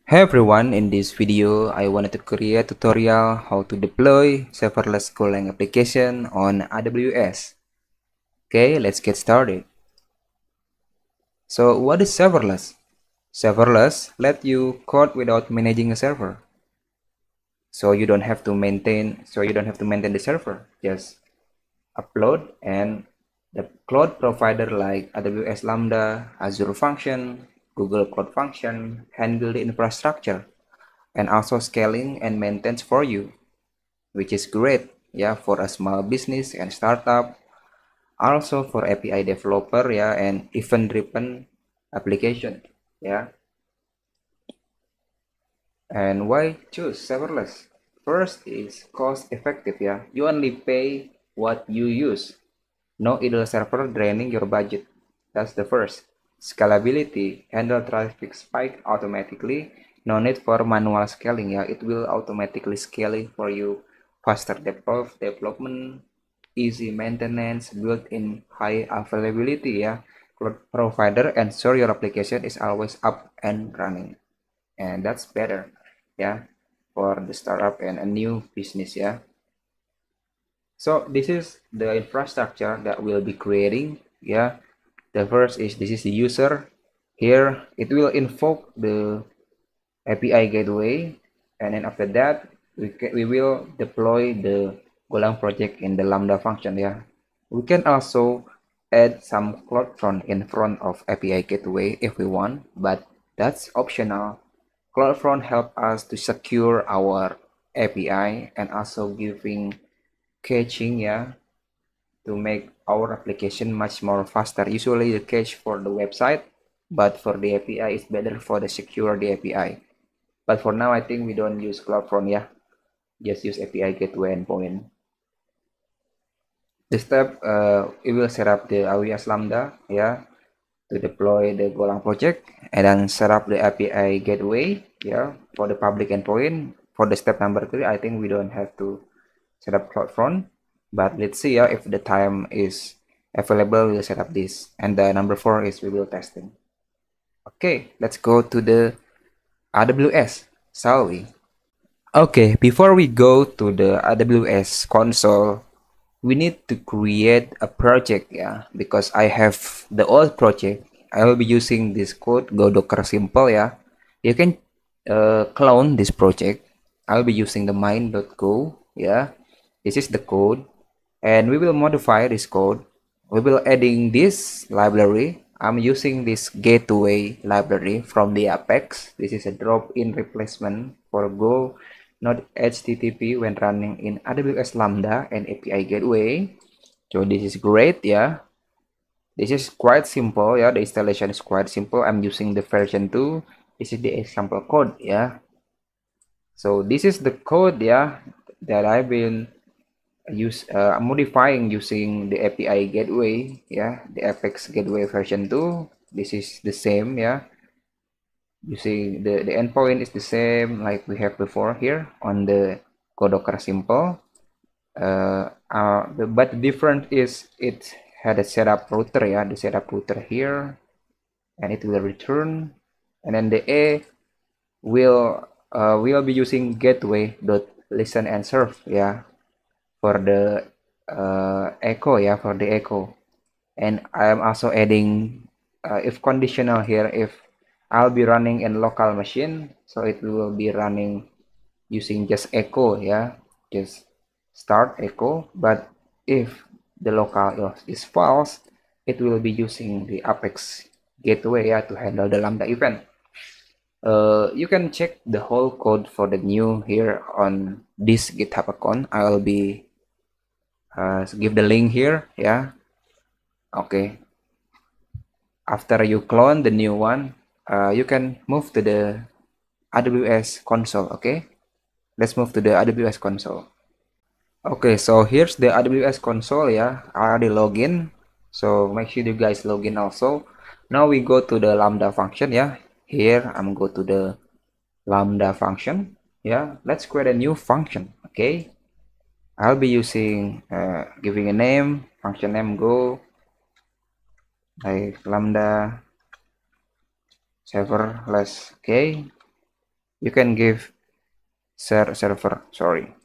Hey everyone, in this video I wanted to create a tutorial how to deploy serverless Golang application on AWS. Okay, let's get started. So what is serverless? Serverless let you code without managing a server. So you don't have to maintain the server. Just upload and the cloud provider like AWS Lambda, Azure Function, Google Cloud Function handle the infrastructure and also scaling and maintenance for you, which is great, yeah, for a small business and startup, also for API developer, yeah, and event driven application, yeah. And why choose serverless? First is cost effective, yeah, you only pay what you use, no idle server draining your budget. That's the first. Scalability, handle traffic spike automatically, no need for manual scaling, yeah, it will automatically scaling for you. Faster development, easy maintenance, built-in high availability, yeah. Cloud provider ensure your application is always up and running, and that's better, yeah, for the startup and a new business, yeah. So this is the infrastructure that we'll be creating, yeah. The first is this is the user. Here it will invoke the API gateway, and then after that we will deploy the Golang project in the Lambda function, yeah. We can also add some CloudFront in front of API gateway if we want, but that's optional. CloudFront help us to secure our API and also giving caching, yeah, to make our application much more faster. Usually the cache for the website, but for the API it's better for the secure the API. But for now I think we don't use CloudFront, yeah, just use API gateway endpoint. This step it will set up the AWS Lambda, yeah, to deploy the Golang project, and then set up the API gateway, yeah, for the public endpoint. For the step number 3 I think we don't have to set up CloudFront, but let's see, yeah, if the time is available we'll set up this. And the number 4 is we will testing. Okay, let's go to the AWS, shall we? Okay, before we go to the AWS console, we need to create a project, yeah, because I have the old project. I will be using this code go docker simple, yeah. You can clone this project. I'll be using the mine.go, yeah. This is the code, and we will modify this code. We will adding this library. I'm using this gateway library from the Apex. This is a drop-in replacement for Go, not HTTP when running in AWS Lambda and API gateway. So this is great, yeah. This is quite simple, yeah. The installation is quite simple. I'm using the version 2. This is the example code, yeah. So this is the code, yeah, that I've been modifying using the API gateway, yeah, the Apex gateway version 2. This is the same, yeah. You see the endpoint is the same like we have before here on the Docker simple. But the difference is it had a setup router, yeah, the setup router here, and it will return, and then the A will be using gateway dot listen and serve, yeah, for the echo, yeah, for the echo. And I am also adding if conditional here, if I'll be running in local machine, so it will be running using just echo, yeah, just start echo. But if the local is false, it will be using the Apex gateway, yeah, to handle the Lambda event. You can check the whole code for the new here on this GitHub account. I'll be give the link here, yeah. Okay, after you clone the new one, you can move to the AWS console. Okay, let's move to the AWS console. Okay, so here's the AWS console, yeah. I already login, so make sure you guys login also. Now we go to the Lambda function, yeah. Here I'm go to the Lambda function, yeah. Let's create a new function. Okay, I'll be using giving a name, function name go like Lambda serverless. Okay, You can give server, sorry.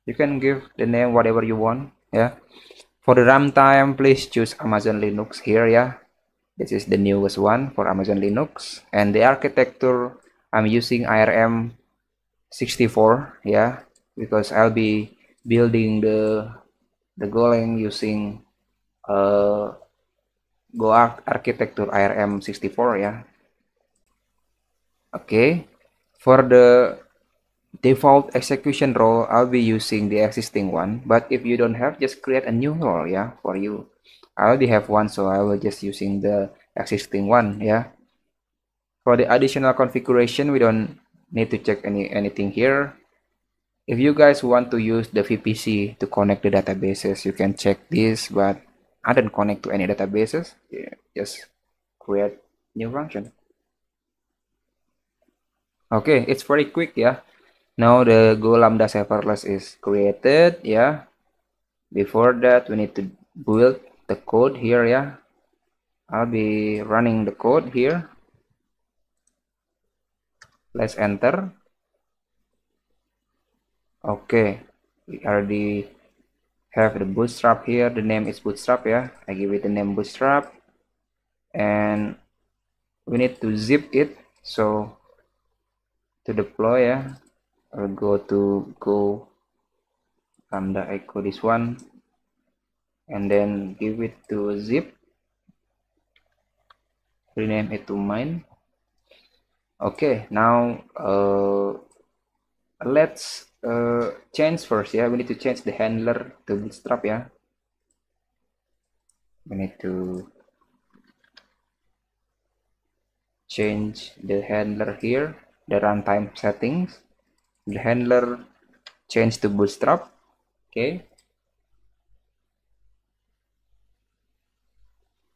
You can give the name whatever you want, yeah. For the runtime, please choose Amazon Linux here, yeah. This is the newest one for Amazon Linux. And the architecture, I'm using ARM 64, yeah, because I'll be building the Golang using Go architecture ARM 64, yeah. Okay, for the default execution role, I'll be using the existing one, but if you don't have, just create a new role, yeah, for you. I already have one, so I will just using the existing one, yeah. For the additional configuration, we don't need to check anything here. If you guys want to use the VPC to connect the databases, you can check this, but I don't connect to any databases. Yeah, just create new function. Okay, it's very quick, yeah. Now the Go Lambda serverless is created, yeah. Before that, we need to build the code here, yeah. I'll be running the code here. Let's enter. Okay, we already have the bootstrap here. The name is bootstrap, yeah. I give it the name bootstrap, and we need to zip it. So to deploy, yeah, I'll go to Go Lambda echo this one, and then give it to zip. Rename it to mine. Okay, now let's change first, yeah. We need to change the handler to bootstrap, yeah. We need to change the handler here, the runtime settings. The handler change to bootstrap. Okay.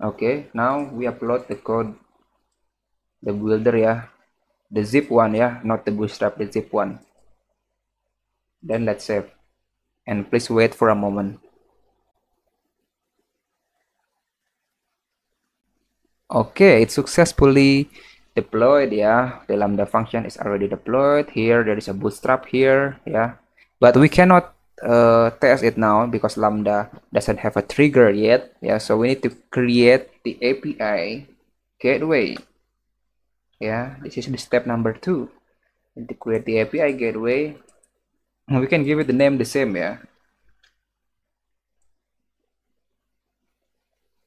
Okay, now we upload the code, the builder, yeah, the zip one, yeah, not the bootstrap, the zip one. Then let's save, and please wait for a moment. Okay, it's successfully deployed, yeah. The Lambda function is already deployed. Here there is a bootstrap here, yeah, but we cannot test it now because Lambda doesn't have a trigger yet, yeah. So we need to create the API gateway, yeah. This is the step number 2. We need to create the API gateway. We can give it the name the same, yeah.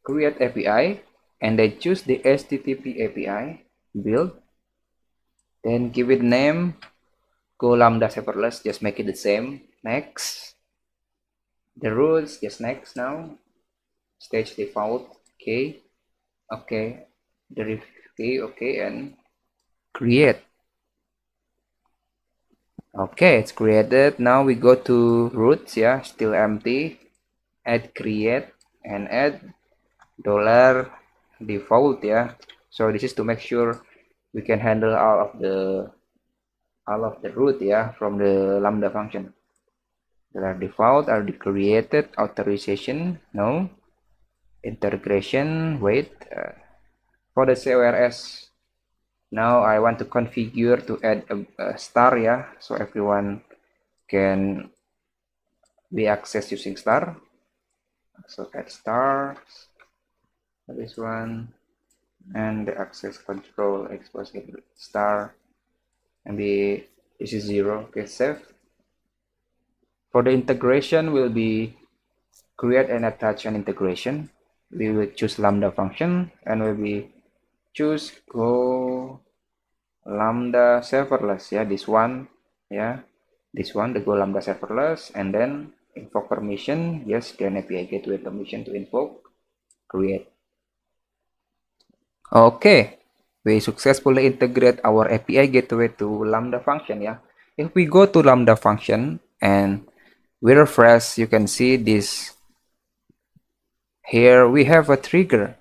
Create API, and then choose the HTTP API build, then give it name Go Lambda serverless, just make it the same. Next. The rules, just next now. Stage default, okay. Okay. The okay, and create. Okay, it's created. Now we go to roots, yeah, still empty. Add create and add $default, yeah. So this is to make sure we can handle all of the root, yeah, from the Lambda function. $default are created, authorization, no, integration, wait, for the CORS. Now I want to configure to add a star, yeah, so everyone can be accessed using star. So add stars, this one, and the access control expose star, and this is 0. Okay, save. For the integration, will be create and attach an integration. We will choose Lambda function, and will be choose Go Lambda serverless, yeah, this one, yeah, this one, the Go Lambda serverless, and then invoke permission, yes, then API gateway permission to invoke, create. Okay, we successfully integrate our API gateway to Lambda function, yeah. If we go to Lambda function and we refresh, you can see this. Here we have a trigger,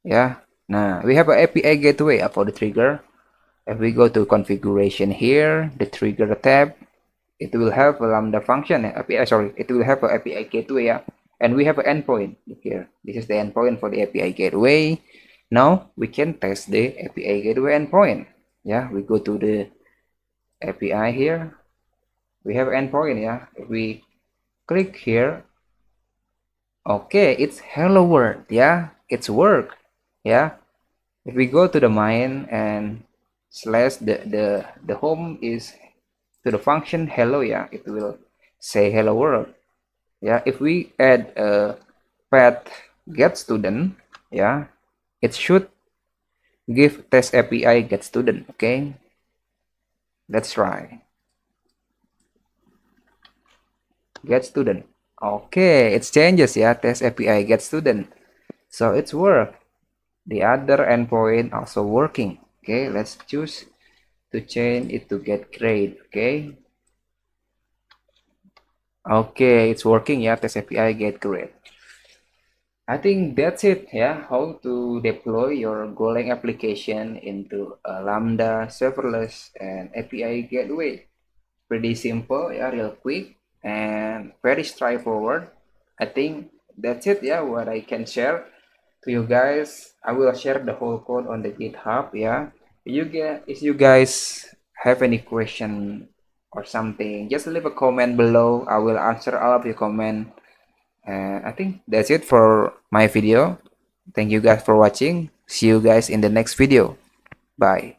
yeah. Now we have an API gateway for the trigger. If we go to configuration here, the trigger tab, it will have a Lambda function, API, sorry, it will have an API gateway, yeah. And we have an endpoint here. This is the endpoint for the API gateway. Now we can test the API gateway endpoint. Yeah, we go to the API here. We have endpoint. Yeah, if we click here, okay, it's hello world. Yeah, it's work. Yeah, if we go to the main and slash the home is to the function hello. Yeah, it will say hello world. Yeah, if we add a path get student, yeah, it should give test API get student. Okay, let's try get student. Okay, it changes. Yeah, test API get student, so it's work. The other endpoint also working. Okay, let's choose to change it to get grade. Okay, it's working. Yeah, test API get grade. I think that's it. Yeah, how to deploy your Golang application into a Lambda serverless and API gateway. Pretty simple. Yeah, real quick and very straightforward. I think that's it. Yeah, what I can share to you guys. I will share the whole code on the GitHub. Yeah, if you guys have any question or something, just leave a comment below. I will answer all of your comment. And I think that's it for my video. Thank you guys for watching. See you guys in the next video. Bye.